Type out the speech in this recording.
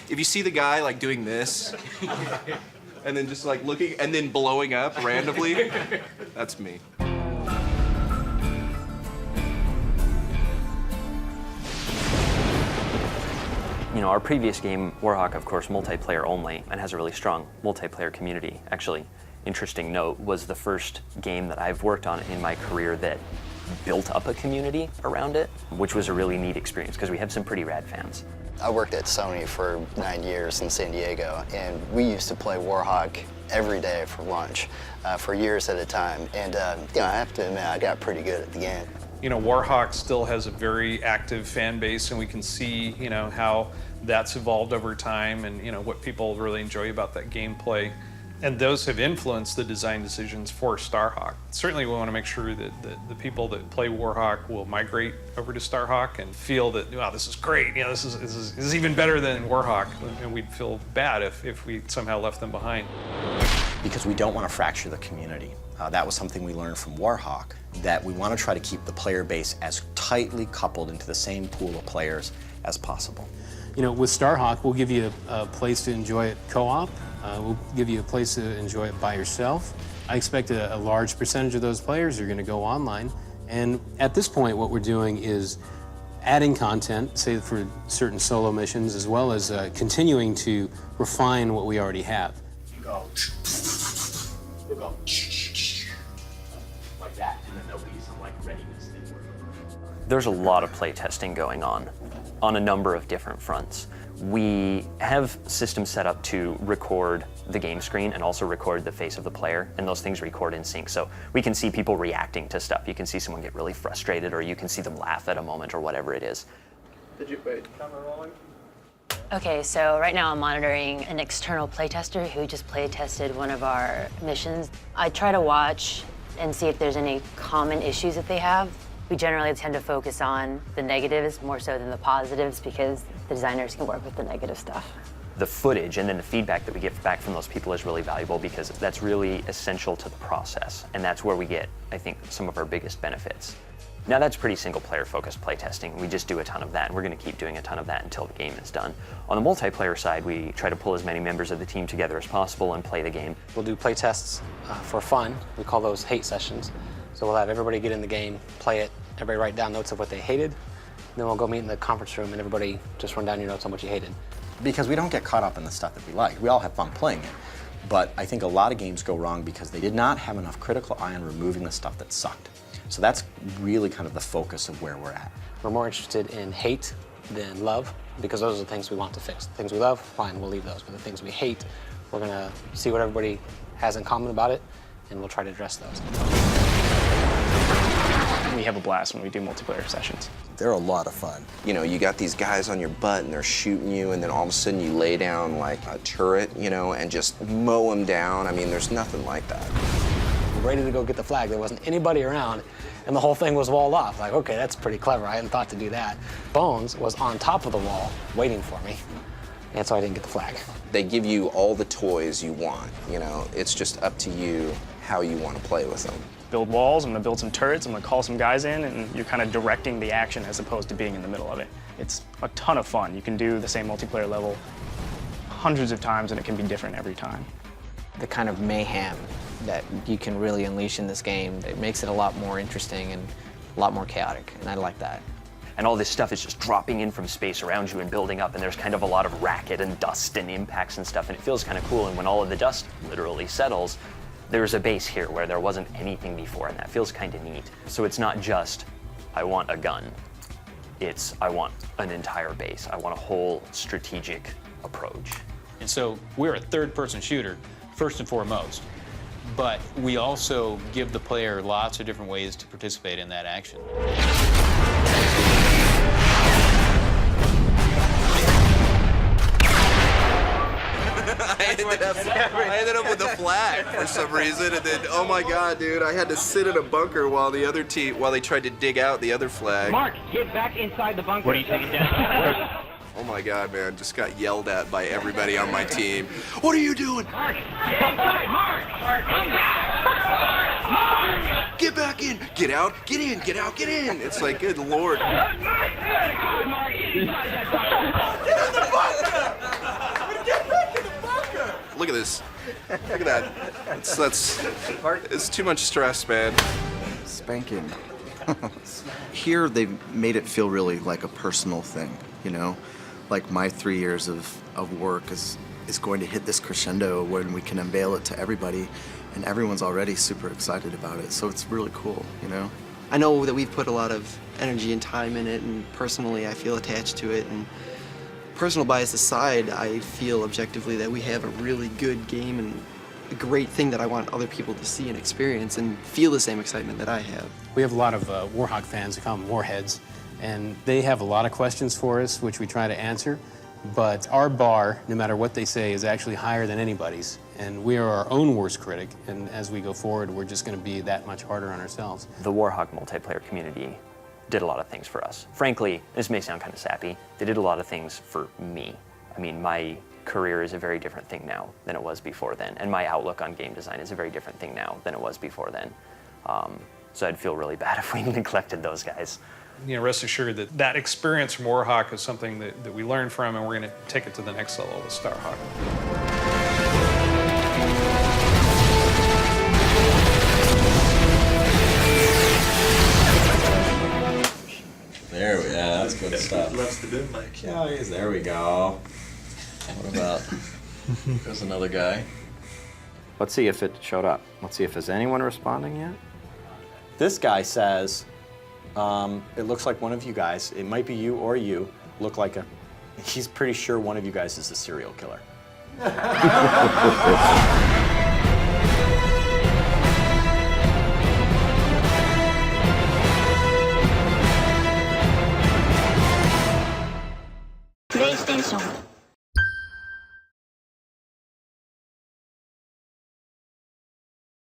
If you see the guy like doing this, and then just like looking, and then blowing up randomly, that's me. You know, our previous game, Warhawk, of course, multiplayer only, and has a really strong multiplayer community. Actually, interesting note, was the first game that I've worked on in my career that built up a community around it, which was a really neat experience because we had some pretty rad fans. I worked at Sony for 9 years in San Diego, and we used to play Warhawk every day for lunch for years at a time. And you know, I have to admit, I got pretty good at the game. You know, Warhawk still has a very active fan base, and we can see, you know, how that's evolved over time, and you know what people really enjoy about that gameplay. And those have influenced the design decisions for Starhawk. Certainly we want to make sure that the people that play Warhawk will migrate over to Starhawk and feel that, wow, this is great, you know, this is even better than Warhawk, and we'd feel bad if we somehow left them behind. Because we don't want to fracture the community. That was something we learned from Warhawk, that we want to try to keep the player base as tightly coupled into the same pool of players as possible. You know, with Starhawk, we'll give you a place to enjoy it co-op. We'll give you a place to enjoy it by yourself. I expect a large percentage of those players are going to go online. And at this point, what we're doing is adding content, say for certain solo missions, as well as continuing to refine what we already have. Go. We'll go like that, and then there'll be some like readiness thing. There's a lot of play testing going on a number of different fronts. We have systems set up to record the game screen and also record the face of the player, and those things record in sync. So we can see people reacting to stuff. You can see someone get really frustrated, or you can see them laugh at a moment, or whatever it is. Did you wait? Camera rolling? Okay, so right now I'm monitoring an external playtester who just play tested one of our missions. I try to watch and see if there's any common issues that they have. We generally tend to focus on the negatives more so than the positives because the designers can work with the negative stuff. The footage and then the feedback that we get back from those people is really valuable because that's really essential to the process, and that's where we get, I think, some of our biggest benefits. Now that's pretty single-player focused playtesting. We just do a ton of that, and we're going to keep doing a ton of that until the game is done. On the multiplayer side, we try to pull as many members of the team together as possible and play the game. We'll do playtests for fun. We call those hate sessions. So we'll have everybody get in the game, play it, everybody write down notes of what they hated, then we'll go meet in the conference room and everybody just run down your notes on what you hated. Because we don't get caught up in the stuff that we like. We all have fun playing it. But I think a lot of games go wrong because they did not have enough critical eye on removing the stuff that sucked. So that's really kind of the focus of where we're at. We're more interested in hate than love because those are the things we want to fix. The things we love, fine, we'll leave those. But the things we hate, we're going to see what everybody has in common about it, and we'll try to address those. We have a blast when we do multiplayer sessions. They're a lot of fun. You know, you got these guys on your butt and they're shooting you, and then all of a sudden you lay down like a turret, you know, and just mow them down. I mean, there's nothing like that. We're ready to go get the flag. There wasn't anybody around, and the whole thing was walled off. Like, okay, that's pretty clever. I hadn't thought to do that. Bones was on top of the wall waiting for me, and so I didn't get the flag. They give you all the toys you want, you know. It's just up to you how you want to play with them. Build walls, I'm gonna build some turrets, I'm gonna call some guys in, and you're kind of directing the action as opposed to being in the middle of it. It's a ton of fun. You can do the same multiplayer level hundreds of times, and it can be different every time. The kind of mayhem that you can really unleash in this game, it makes it a lot more interesting and a lot more chaotic, and I like that. And all this stuff is just dropping in from space around you and building up, and there's kind of a lot of racket and dust and impacts and stuff, and it feels kind of cool. And when all of the dust literally settles, there's a base here where there wasn't anything before, and that feels kind of neat. So it's not just, I want a gun. It's, I want an entire base. I want a whole strategic approach. And so we're a third-person shooter, first and foremost. But we also give the player lots of different ways to participate in that action. I I ended up with the flag for some reason, and then oh my god, dude, I had to sit in a bunker while the other team they tried to dig out the other flag. Mark, get back inside the bunker. What are you taking down? Oh my god, man, just got yelled at by everybody on my team. What are you doing? Mark, get inside, Mark! Mark! Get back in! Get out! Get in! Get out! Get in! It's like, good lord. Mark, get inside that bunker! Get back in the bunker! Look at this. Look at that. It's too much stress, man. Spanking. Here they've made it feel really like a personal thing, you know? Like my 3 years of work is going to hit this crescendo when we can unveil it to everybody, and everyone's already super excited about it, so it's really cool, you know? I know that we've put a lot of energy and time in it, and personally I feel attached to it, and personal bias aside, I feel objectively that we have a really good game and a great thing that I want other people to see and experience and feel the same excitement that I have. We have a lot of Warhawk fans, we call them Warheads, and they have a lot of questions for us, which we try to answer. But our bar, no matter what they say, is actually higher than anybody's. And we are our own worst critic, and as we go forward, we're just going to be that much harder on ourselves. The Warhawk multiplayer community did a lot of things for us. Frankly, this may sound kind of sappy, they did a lot of things for me. I mean, my career is a very different thing now than it was before then, and my outlook on game design is a very different thing now than it was before then. So I'd feel really bad if we neglected those guys. You know, rest assured that that experience from Warhawk is something that we learned from, and we're going to take it to the next level with Starhawk. There we go. That's good stuff. Loves the boom mic. There we go. What about? There's another guy. Let's see if it showed up. Let's see if there's anyone responding yet. This guy says, it looks like one of you guys, it might be you or you, look like he's pretty sure one of you guys is a serial killer. PlayStation